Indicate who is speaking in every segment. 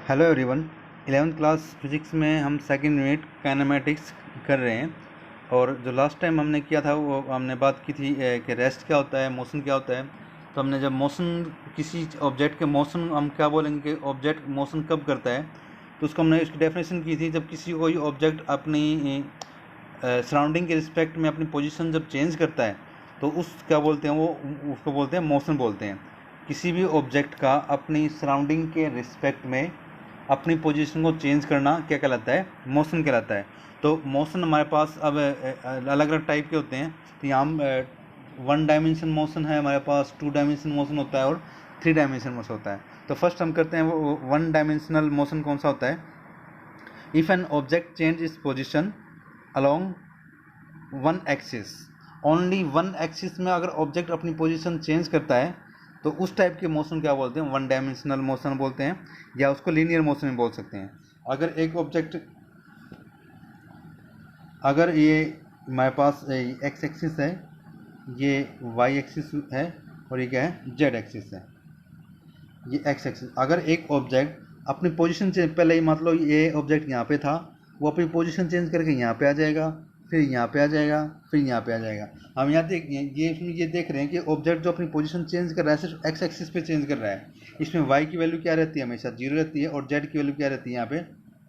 Speaker 1: Hello everyone. 11th class physics में हम second unit kinematics कर रहे हैं। और जो लास्ट टाइम हमने किया था वो हमने बात की थी कि रेस्ट क्या होता है, मोशन क्या होता है। तो हमने जब मोशन किसी ऑब्जेक्ट के मोशन हम क्या बोलेंगे कि ऑब्जेक्ट मोशन कब करता है, तो उसको हमने इसकी डेफिनेशन की थी। जब किसी कोई ऑब्जेक्ट अपनी सराउंडिंग के रिस्पेक्ट में अपनी पोजीशन जब चेंज करता है तो उस क्या बोलते हैं, वो उसको बोलते हैं मोशन बोलते हैं। किसी भी ऑब्जेक्ट का अपनी सराउंडिंग के रिस्पेक्ट में अपनी पोजीशन को चेंज करना क्या कहलाता है, मोशन कहलाता है। तो मोशन हमारे पास अब अलग अलग टाइप के होते हैं। तो यहाँ वन डायमेंशन मोशन है हमारे पास, टू डायमेंशन मोशन होता है और थ्री डायमेंशन मोशन होता है। तो फर्स्ट हम करते हैं वो वन डायमेंशनल मोशन कौन सा होता है। If N object change its position along one axis, only one axis में अगर ऑब्जेक्ट अपनी पोजीशन चेंज करता है तो उस टाइप के मोशन क्या बोलते हैं, वन डायमेंशनल मोशन बोलते हैं, या उसको लीनियर मोशन भी बोल सकते हैं। अगर एक ऑब्जेक्ट, अगर ये हमारे पास एक्स एक्सिस है, ये वाई एक्सिस है और ये क्या है, जेड एक्सिस है, ये एक्स एक्सिस। अगर एक ऑब्जेक्ट अपनी पोजीशन चेंज, पहले ही मतलब ये ऑब्जेक्ट यहाँ पे था, वो अपनी पोजीशन चेंज करके यहाँ पे आ जाएगा, फिर यहाँ पे आ जाएगा, फिर यहाँ पे आ जाएगा। हम यहाँ ये देख रहे हैं कि ऑब्जेक्ट जो अपनी पोजीशन चेंज कर रहा है सिर्फ एक्स एक्सिस पे चेंज कर रहा है। इसमें वाई की वैल्यू क्या रहती है, हमेशा जीरो रहती है, और जेड की वैल्यू क्या रहती है, यहाँ पे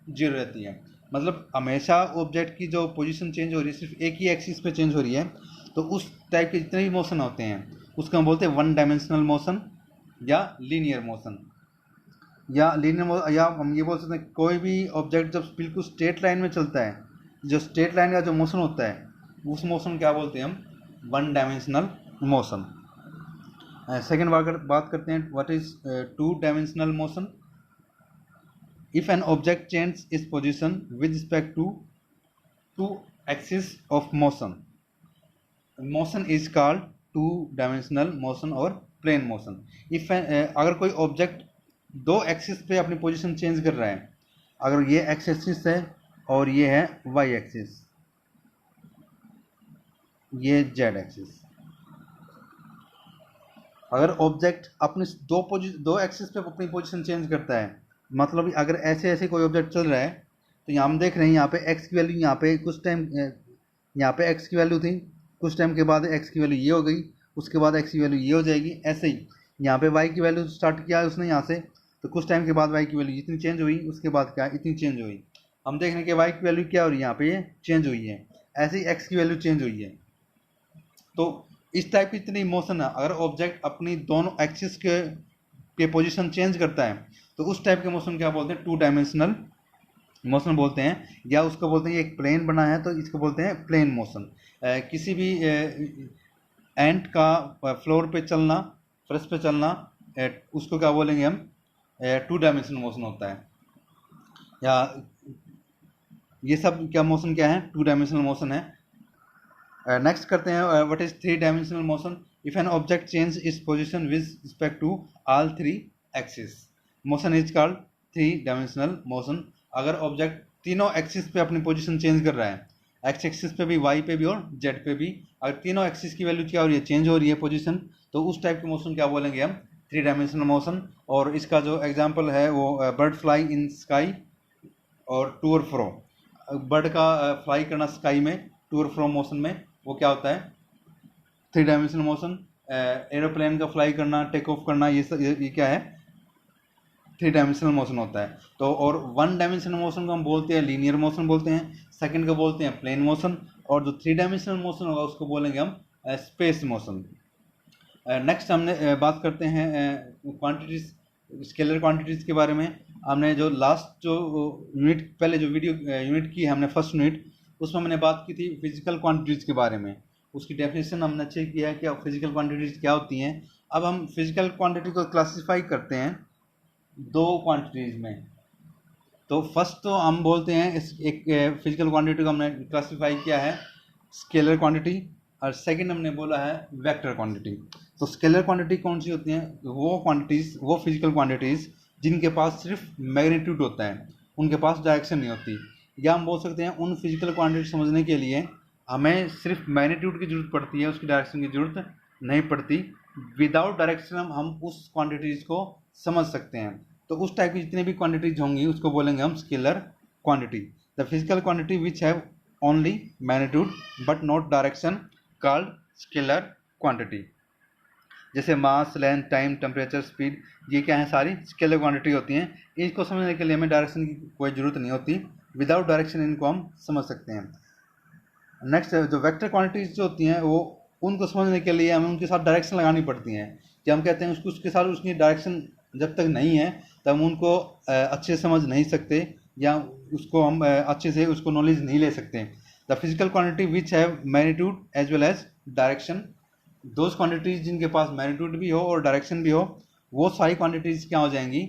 Speaker 1: जीरो रहती है। मतलब हमेशा ऑब्जेक्ट की जो पोजीशन चेंज हो रही है सिर्फ एक ही एक्सिस पे चेंज हो रही है। तो उस टाइप के जितने भी मोशन होते हैं उसको हम बोलते हैं वन डायमेंशनल मोशन या लीनियर मोशन। या हम ये बोल सकते हैं कोई भी ऑब्जेक्ट जब बिल्कुल स्ट्रेट लाइन में चलता है, जो स्ट्रेट लाइन का जो मोशन होता है उस मोशन क्या बोलते हैं हम, वन डायमेंशनल मोशन। सेकेंड बात करते हैं what is two dimensional motion. If an object change its position with respect to two axis of motion, motion is called two dimensional motion और प्लेन मोशन। इफ अगर कोई object दो axis पे अपनी position change कर रहा है, अगर ये एक्स एक्सिस है और ये है वाई एक्सिस, ये जेड एक्सिस। अगर ऑब्जेक्ट अपने दो एक्सिस पे अपनी पोजीशन चेंज करता है, मतलब अगर ऐसे ऐसे कोई ऑब्जेक्ट चल रहा है, तो यहाँ हम देख रहे हैं यहाँ पे एक्स की वैल्यू, यहाँ पे कुछ टाइम यहाँ पे एक्स की वैल्यू थी, कुछ टाइम के बाद एक्स की वैल्यू ये हो गई, उसके बाद एक्स की वैल्यू ये हो जाएगी। ऐसे ही यहाँ पे वाई की वैल्यू स्टार्ट किया है उसने यहाँ से, तो कुछ टाइम के बाद वाई की वैल्यू इतनी चेंज हुई, उसके बाद क्या इतनी चेंज हुई। हम देख रहे हैं कि वाई की वैल्यू क्या हो रही है, यहाँ पे ये चेंज हुई है, ऐसे ही एक्स की वैल्यू चेंज हुई है। तो इस टाइप की इतनी मोशन है। अगर ऑब्जेक्ट अपनी दोनों एक्सिस के पोजीशन चेंज करता है तो उस टाइप के मोशन क्या बोलते हैं, टू डायमेंशनल मोशन बोलते हैं, या उसको बोलते हैं ये एक प्लेन बना है तो इसको बोलते हैं प्लेन मोशन। किसी भी एंट का फ्लोर पे चलना, फर्श पे चलना, उसको क्या बोलेंगे हम, टू डायमेंशनल मोशन होता है। या ये सब क्या मोशन क्या है, टू डायमेंशनल मोशन है। नेक्स्ट करते हैं what is three dimensional motion. If an object change its position with respect to all three axis, motion is called three dimensional motion. अगर ऑब्जेक्ट तीनों एक्सिस पे अपनी पोजीशन चेंज कर रहा है, एक्स एक्सिस पे भी, वाई पे भी और जेड पे भी, अगर तीनों एक्सिस की वैल्यू क्या हो रही है, चेंज हो रही है पोजीशन, तो उस टाइप के मोशन क्या बोलेंगे हम, थ्री डायमेंशनल मोशन। और इसका जो एग्जांपल है वो बर्ड फ्लाई इन स्काई और टू और फ्रो। बर्ड का फ्लाई करना स्काई में, टू और फ्रो मोशन में, वो क्या होता है, थ्री डायमेंशनल मोशन। एरोप्लेन का फ्लाई करना, टेक ऑफ करना, ये क्या है, थ्री डायमेंशनल मोशन होता है। तो और वन डायमेंशनल मोशन को हम बोलते हैं लीनियर मोशन बोलते हैं, सेकंड को बोलते हैं प्लेन मोशन, और जो थ्री डायमेंशनल मोशन होगा उसको बोलेंगे हम स्पेस मोशन। नेक्स्ट हमने बात करते हैं क्वांटिटीज, स्केलर क्वांटिटीज के बारे में। हमने जो लास्ट जो यूनिट, पहले जो वीडियो यूनिट की हमने फर्स्ट यूनिट, उसमें हमने बात की थी फिजिकल क्वांटिटीज के बारे में। उसकी डेफिनेशन हमने अच्छे किया है कि फिजिकल क्वांटिटीज क्या होती हैं। अब हम फिजिकल क्वांटिटी को क्लासीफाई करते हैं दो क्वांटिटीज में। तो फर्स्ट तो हम बोलते हैं एक फिजिकल क्वांटिटी को हमने क्लासीफाई किया है स्केलर क्वांटिटी, और सेकंड हमने बोला है वेक्टर क्वांटिटी। तो स्केलर क्वांटिटी कौन सी होती हैं, वो क्वांटिटीज, वो फिजिकल क्वांटिटीज जिनके पास सिर्फ मैग्नीट्यूड होता है, उनके पास डायरेक्शन नहीं होती। या हम बोल सकते हैं उन फिजिकल क्वांटिटी समझने के लिए हमें सिर्फ मैग्नीट्यूड की जरूरत पड़ती है, उसकी डायरेक्शन की जरूरत नहीं पड़ती। विदाउट डायरेक्शन हम उस क्वांटिटीज को समझ सकते हैं। तो उस टाइप की जितनी भी क्वांटिटीज होंगी उसको बोलेंगे हम scalar quantity. The physical quantity which have only magnitude but not direction called scalar quantity. जैसे मास, लेंथ, टाइम, टेम्परेचर, स्पीड, ये क्या है, सारी स्केलर क्वांटिटी होती हैं। इसको समझने के लिए हमें डायरेक्शन की कोई ज़रूरत नहीं होती, विदाउट डायरेक्शन इनको हम समझ सकते हैं। नेक्स्ट जो वेक्टर क्वांटिटीज जो होती हैं वो उनको समझने के लिए हमें उनके साथ डायरेक्शन लगानी पड़ती हैं, कि हम कहते हैं उसके साथ उसकी डायरेक्शन जब तक नहीं है तब हम उनको अच्छे से समझ नहीं सकते, या उसको हम अच्छे से उसको नॉलेज नहीं ले सकते। The physical quantity which have magnitude as well as direction, those quantities जिनके पास मैग्नीट्यूड भी हो और डायरेक्शन भी हो, वो सारी क्वांटिटीज क्या हो जाएंगी,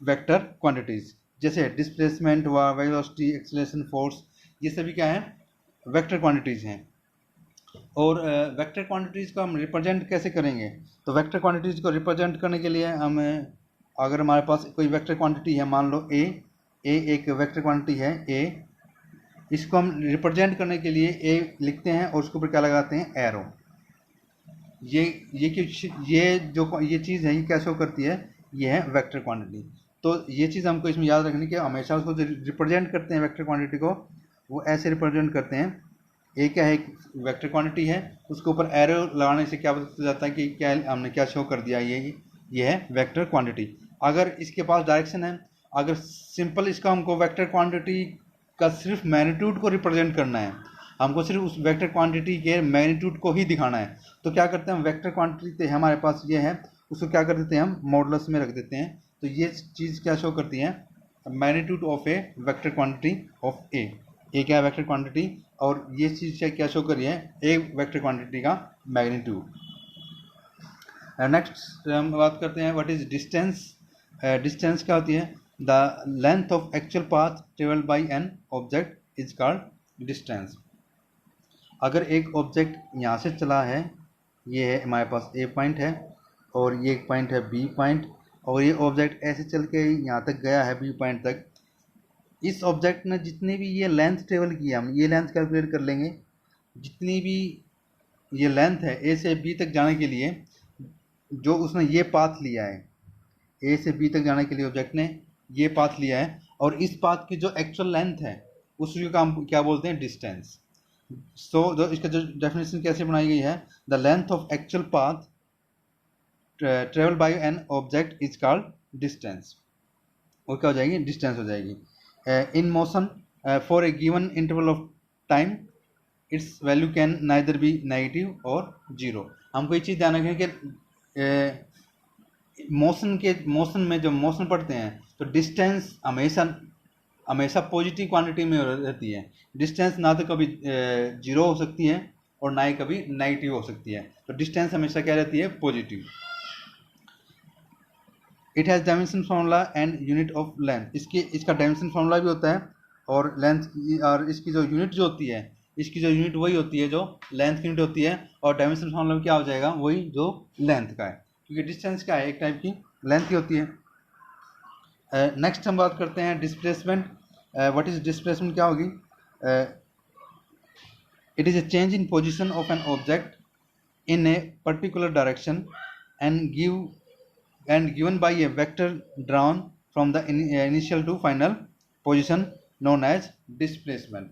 Speaker 1: वेक्टर क्वांटिटीज। जैसे डिस्प्लेसमेंट व वेलोसिटी, एक्सेलरेशन, फोर्स, ये सभी क्या है, वेक्टर क्वांटिटीज हैं। और वेक्टर क्वांटिटीज को हम रिप्रेजेंट कैसे करेंगे, तो वेक्टर क्वांटिटीज को रिप्रेजेंट करने के लिए हमें, अगर हमारे पास कोई वेक्टर क्वांटिटी है, मान लो ए एक वेक्टर क्वांटिटी है ए, इसको हम रिप्रेजेंट करने के लिए ए लिखते हैं और उसके ऊपर क्या लगाते हैं, एरो। ये चीज़ है, ये क्या शो करती है, ये है वेक्टर क्वांटिटी। तो ये चीज़ हमको इसमें याद रखनी कि हमेशा उसको जो रिप्रेजेंट करते हैं वेक्टर क्वांटिटी को, वो ऐसे रिप्रेजेंट करते हैं। ए क्या है, एक वेक्टर क्वांटिटी है, उसके ऊपर एरो लगाने से क्या पता जाता है कि क्या हमने क्या शो कर दिया, ये है वेक्टर क्वांटिटी। अगर इसके पास डायरेक्शन है, अगर सिंपल इसका हमको वेक्टर क्वांटिटी का सिर्फ मैग्नीट्यूड को रिप्रेजेंट करना है, हमको सिर्फ उस वेक्टर क्वांटिटी के मैग्नीट्यूड को ही दिखाना है, तो क्या करते हैं हम, वेक्टर क्वांटिटी हमारे पास ये है, उसको क्या कर देते हैं हम, मॉडुलस में रख देते हैं। तो ये चीज़ क्या शो करती है, magnitude of a vector quantity of a क्या है वेक्टर क्वांटिटी, और ये चीज़ क्या शो करी है, ए वेक्टर क्वांटिटी का मैग्नीट्यूड। नेक्स्ट हम बात करते हैं व्हाट इज डिस्टेंस। डिस्टेंस क्या होती है, the length of actual path travelled by N object is called distance. अगर एक ऑब्जेक्ट यहाँ से चला है, ये है हमारे पास ए पॉइंट है और ये एक पॉइंट है बी पॉइंट, और ये ऑब्जेक्ट ऐसे चल के यहाँ तक गया है बी पॉइंट तक, इस ऑब्जेक्ट ने जितनी भी ये लेंथ ट्रेवल किया, हम ये लेंथ कैलकुलेट कर लेंगे, जितनी भी ये लेंथ है ए से बी तक जाने के लिए, जो उसने ये पाथ लिया है, ए से बी तक जाने के लिए ऑब्जेक्ट ने ये पाथ लिया है, और इस पाथ की जो एक्चुअल लेंथ है उसको हम क्या बोलते हैं, डिस्टेंस। जो इसका जो डेफिनेशन कैसे बनाई गई है, the length of actual path travel by N object is called distance, वो क्या हो जाएगी, डिस्टेंस हो जाएगी। In motion for a given interval of time it's value can neither be negative और जीरो। हमको ये चीज़ ध्यान रखें कि मोशन में जब मोशन पढ़ते हैं तो डिस्टेंस हमेशा पॉजिटिव क्वांटिटी में रहती है। डिस्टेंस ना तो कभी जीरो हो सकती है और ना ही कभी नेगेटिव हो सकती है, तो डिस्टेंस हमेशा क्या रहती है, positive. It has dimension formula and unit of length, इसका डायमेंशन फार्मूला भी होता है, और लेंथ और इसकी जो यूनिट जो होती है, इसकी जो यूनिट वही होती है जो लेंथ की यूनिट होती है, और डायमेंशन फार्मूला में क्या हो जाएगा, वही जो लेंथ का है, क्योंकि डिस्टेंस क्या है, एक टाइप की लेंथ की होती है। नेक्स्ट हम बात करते हैं डिस्प्लेसमेंट। व्हाट इज डिस्प्लेसमेंट, क्या होगी, it is a change in position of an object in a particular direction and given by a vector drawn from the initial to final position known as displacement.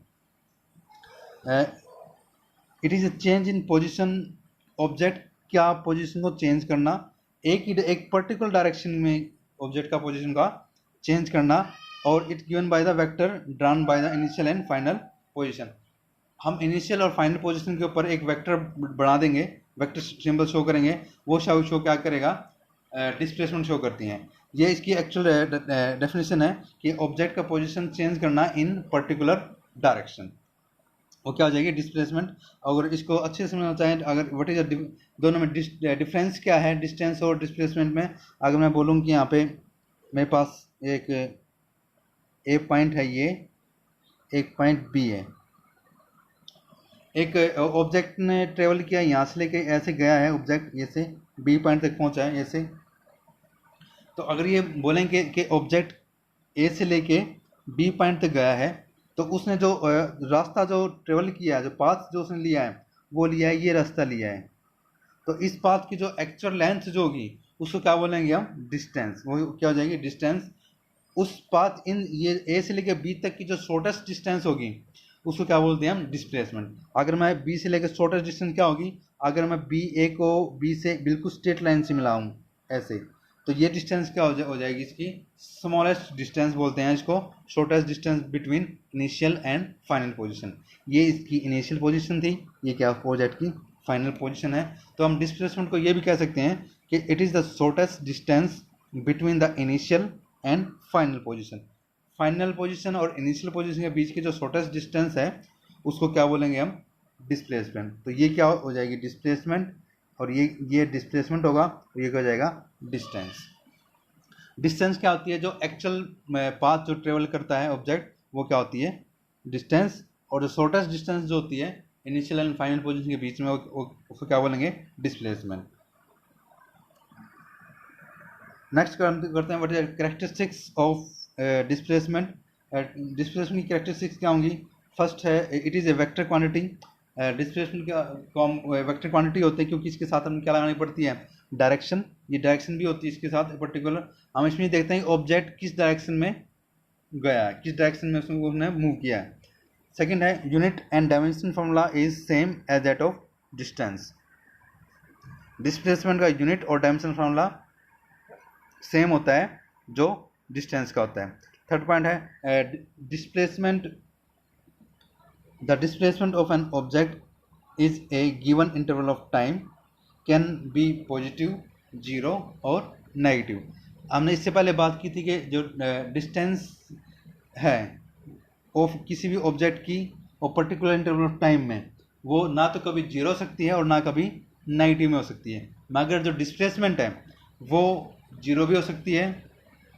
Speaker 1: It is a change in position, object क्या position को change करना, एक particular direction में object का position का change करना, और it given by the vector drawn by the initial and final position. हम इनिशियल और फाइनल पोजीशन के ऊपर एक वेक्टर बना देंगे, वेक्टर सिंबल शो करेंगे, वो शो क्या करेगा, डिस्प्लेसमेंट शो करती हैं। ये इसकी एक्चुअल डेफिनेशन है कि ऑब्जेक्ट का पोजीशन चेंज करना इन पर्टिकुलर डायरेक्शन, वो क्या हो जाएगी, डिस्प्लेसमेंट। अगर इसको अच्छे से समझना चाहें, अगर व्हाट इज दोनों में डिफरेंस क्या है डिस्टेंस और डिस्प्लेसमेंट में, अगर मैं बोलूँ कि यहाँ पे मेरे पास एक ए पॉइंट है, ये एक पॉइंट बी है, एक ऑब्जेक्ट ने ट्रेवल किया यहाँ से लेके ऐसे गया है, ऑब्जेक्ट ये से बी पॉइंट तक पहुँचा है ऐसे, तो अगर ये बोलेंगे कि ऑब्जेक्ट ए से लेके बी पॉइंट तक गया है, तो उसने जो रास्ता जो ट्रेवल किया है, जो पाथ जो उसने लिया है, वो लिया है, ये रास्ता लिया है, तो इस पाथ की जो एक्चुअल लेंथ जो होगी उसको क्या बोलेंगे हम, डिस्टेंस, वो क्या हो जाएगी, डिस्टेंस। उस पाथ इन ये ए से लेकर बी तक की जो शॉर्टेस्ट डिस्टेंस होगी उसको क्या बोलते हैं हम, डिस्प्लेसमेंट। अगर मैं बी से लेकर शॉर्टेस्ट डिस्टेंस क्या होगी, अगर मैं बी ए को बी से बिल्कुल स्ट्रेट लाइन से मिलाऊं ऐसे, तो ये डिस्टेंस क्या हो जाएगी इसकी, स्मॉलेस्ट डिस्टेंस बोलते हैं इसको, shortest distance between initial and final position. ये इसकी इनिशियल पोजीशन थी, ये क्या प्रोजेक्ट की फाइनल पोजीशन है। तो हम डिस्प्लेसमेंट को ये भी कह सकते हैं कि it is the shortest distance between the initial and final position. Final position और इनिशियल पोजीशन के बीच की जो शॉर्टेस्ट डिस्टेंस है उसको क्या बोलेंगे हम, डिस्प्लेसमेंट। तो ये क्या हो जाएगी, डिस्प्लेसमेंट, और ये डिस्प्लेसमेंट होगा, और ये क्या हो जाएगा, डिस्टेंस। डिस्टेंस क्या होती है, जो एक्चुअल पाथ जो ट्रेवल करता है ऑब्जेक्ट, वो क्या होती है, डिस्टेंस। और जो शॉर्टेस्ट डिस्टेंस जो होती है इनिशियल एंड फाइनल पोजीशन के बीच में, उसको क्या बोलेंगे, डिस्प्लेसमेंट। नेक्स्ट करते हैं what is characteristics of displacement. Displacement की कैरेक्टरिस्टिक्स क्या होंगी, फर्स्ट है it is a vector quantity. Displacement का वेक्टर क्वांटिटी होते हैं क्योंकि इसके साथ हमें क्या लगानी पड़ती है, डायरेक्शन। ये डायरेक्शन भी होती है इसके साथ पर्टिकुलर, हम इसमें देखते हैं ऑब्जेक्ट किस डायरेक्शन में गया है, किस डायरेक्शन में उसने मूव किया है। सेकंड है unit and dimension formula is same as that of distance. Displacement का यूनिट और डायमेंशन फॉर्मूला सेम होता है जो डिस्टेंस का होता है। थर्ड पॉइंट है displacement, the displacement of an object is a given interval of time, can be positive, zero और नेगेटिव। हमने इससे पहले बात की थी कि जो डिस्टेंस है ऑफ किसी भी ऑब्जेक्ट की और पर्टिकुलर इंटरवल ऑफ टाइम में, वो ना तो कभी जीरो हो सकती है और ना कभी नेगेटिव में हो सकती है, मगर जो डिस्प्लेसमेंट है वो जीरो भी हो सकती है,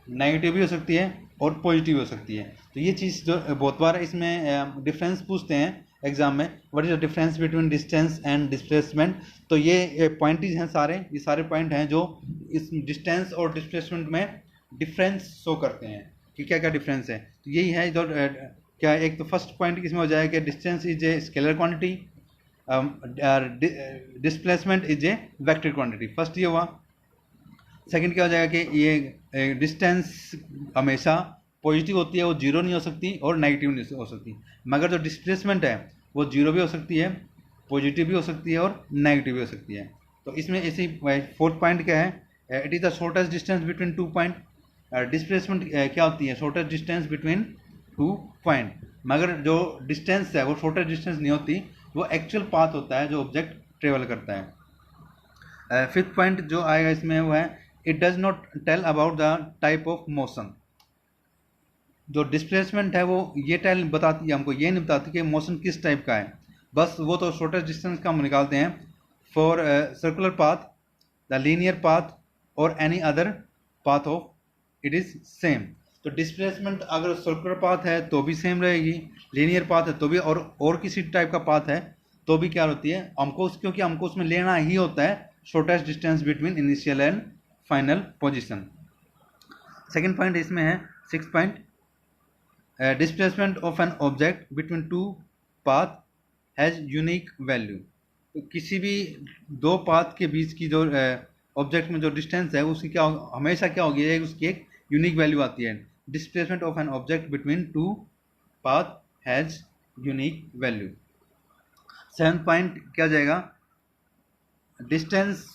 Speaker 1: नेगेटिव भी हो सकती है और पॉजिटिव भी हो सकती है। तो ये चीज़ जो बहुत बार इसमें डिफरेंस पूछते हैं एग्जाम में, what is the difference between distance and displacement. तो ये पॉइंट्स हैं सारे, ये सारे पॉइंट हैं जो इस डिस्टेंस और डिस्प्लेसमेंट में डिफरेंस शो करते हैं कि क्या क्या डिफरेंस है। तो यही है जो क्या, एक तो फर्स्ट पॉइंट इसमें हो जाएगा कि distance is a scalar quantity, displacement is a vector quantity. First ये हुआ। सेकंड क्या हो जाएगा कि ये डिस्टेंस हमेशा पॉजिटिव होती है, वो जीरो नहीं हो सकती और नेगेटिव नहीं हो सकती, मगर जो डिस्प्लेसमेंट है वो जीरो भी हो सकती है, पॉजिटिव भी हो सकती है और नेगेटिव भी हो सकती है। तो इसमें इसी फोर्थ पॉइंट क्या है, it is the shortest distance between two point. Displacement क्या होती है, shortest distance between two point, मगर जो डिस्टेंस है वो शॉर्टेस्ट डिस्टेंस नहीं होती, वो एक्चुअल पाथ होता है जो ऑब्जेक्ट ट्रेवल करता है। फिफ्थ पॉइंट जो आएगा इसमें वो है it does not tell about the type of motion. जो डिस्प्लेसमेंट है वो ये टेल बताती है हमको, ये नहीं बताती कि मोशन किस टाइप का है, बस वो तो शॉर्टेस्ट डिस्टेंस का हम निकालते हैं। For circular path, the linear path और any other path of it is same. तो डिस्प्लेसमेंट अगर सर्कुलर पाथ है तो भी सेम रहेगी, लीनियर पाथ है तो भी, और किसी टाइप का पाथ है तो भी क्या होती है हमको, क्योंकि हमको उसमें लेना ही होता है shortest distance between initial and final position. Second point इसमें है six point, displacement of an object between two path has unique value. तो किसी भी दो पाथ के बीच की जो ऑब्जेक्ट में जो डिस्टेंस है उसकी क्या हमेशा क्या होगी, उसकी एक यूनिक वैल्यू आती है। Displacement of an object between two path has unique value. Seventh point क्या जाएगा, डिस्टेंस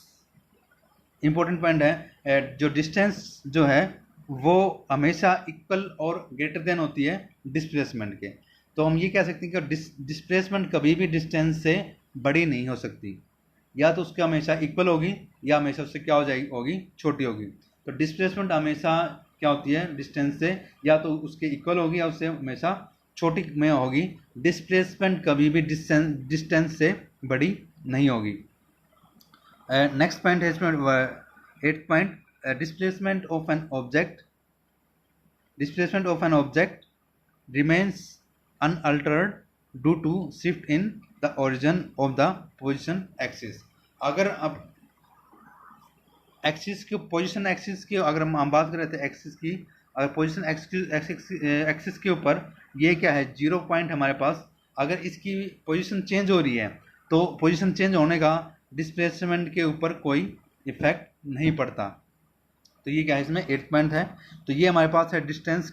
Speaker 1: इंपॉर्टेंट पॉइंट है, जो डिस्टेंस जो है वो हमेशा इक्वल और ग्रेटर देन होती है डिस्प्लेसमेंट के। तो हम ये कह सकते हैं कि डिस्प्लेसमेंट कभी भी डिस्टेंस से बड़ी नहीं हो सकती, या तो उसके हमेशा इक्वल होगी या हमेशा उससे क्या हो जाएगी, होगी छोटी होगी। तो डिस्प्लेसमेंट हमेशा क्या होती है डिस्टेंस से, या तो उसके इक्वल होगी या उससे हमेशा छोटी में होगी। डिस्प्लेसमेंट कभी भी डिस्टेंस से बड़ी नहीं होगी। नेक्स्ट पॉइंट है इसमें at point, displacement of an object remains unaltered due to shift in the origin of the position axis. अगर अब एक्सिस की पोजिशन एक्सिस की अगर हम बात कर रहे थे एक्सिस की, अगर पोजिशन एक्सिस के ऊपर ये क्या है जीरो पॉइंट हमारे पास, अगर इसकी पोजिशन चेंज हो रही है तो पोजिशन चेंज होने का डिस्प्लेसमेंट के ऊपर कोई इफेक्ट नहीं पड़ता। तो ये क्या है, इसमें 8 पॉइंट है। तो ये हमारे पास है डिस्टेंस।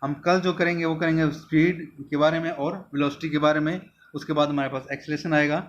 Speaker 1: हम कल जो करेंगे वो करेंगे स्पीड के बारे में और वेलोसिटी के बारे में। उसके बाद हमारे पास एक्सेलरेशन आएगा।